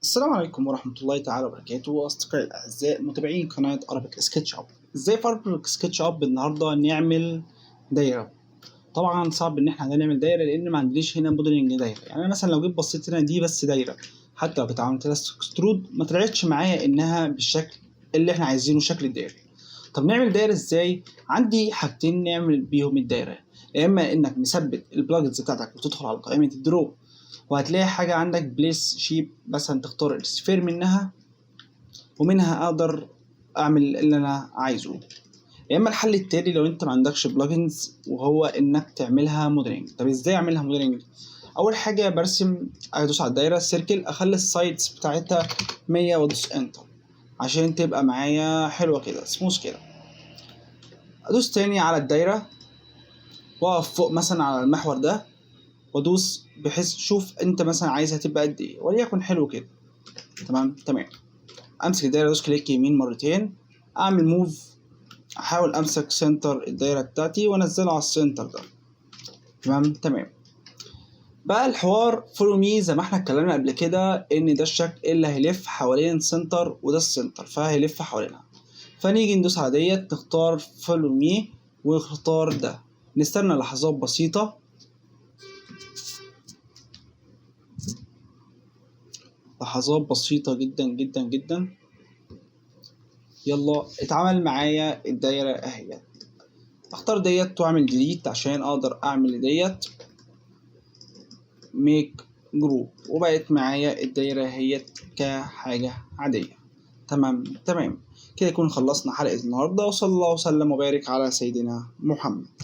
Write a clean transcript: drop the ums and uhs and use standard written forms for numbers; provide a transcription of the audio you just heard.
السلام عليكم ورحمة الله تعالى وبركاته، أصدقائي الأعزاء متابعين قناة Arabic SketchUp. إزاي في Arabic SketchUp النهاردة نعمل دايرة؟ طبعا صعب إن إحنا نعمل دايرة لأن ما عنديش هنا موديلنج دايرة. يعني أنا مثلا لو جيت بصيت هنا دي بس دايرة، حتى لو كنت عملت لها اكسترود ما طلعتش معايا إنها بالشكل اللي إحنا عايزينه، شكل الدايرة. طب نعمل دايرة إزاي؟ عندي حاجتين نعمل بيهم الدايرة، يا إما إنك مثبت البلاجنز بتاعتك وتدخل على قائمة الدرو وهتلاقي حاجة عندك بليس شيب، مثلا تختار السفير منها ومنها اقدر اعمل اللي انا عايزه. يا اما الحل التاني لو انت ما عندكش بلجنز وهو انك تعملها موديلنج. طب ازاي اعملها موديلنج؟ اول حاجة برسم، ادوس على الدايرة سيركل، اخلي السايدز بتاعتها 100 وادوس انتر عشان تبقى معايا حلوة كده سموث كده. ادوس تاني على الدايرة واقف فوق مثلا على المحور ده وادوس بحيث شوف انت مثلا عايزها تبقى قد ايه وليكن حلو كده. تمام. امسك الدايره ادوس كليك يمين مرتين، اعمل موف، احاول امسك سنتر الدايره بتاعتي وانزلها على السنتر ده. تمام. بقى الحوار فولو مي زي ما احنا اتكلمنا قبل كده ان ده الشكل اللي هيلف حوالين سنتر وده السنتر فهيلف حوالينها. فنيجي ندوس على ديت نختار فولو مي ونختار ده، نستنى لحظات بسيطه. جدا. يلا اتعمل معايا الدايره اهي. اختار ديت واعمل ديليت عشان اقدر اعمل ديت ميك جروب، وبقت معايا الدايرة هي كحاجة عادية. تمام كده يكون خلصنا حلقة النهاردة، وصلى الله وسلم وبارك على سيدنا محمد.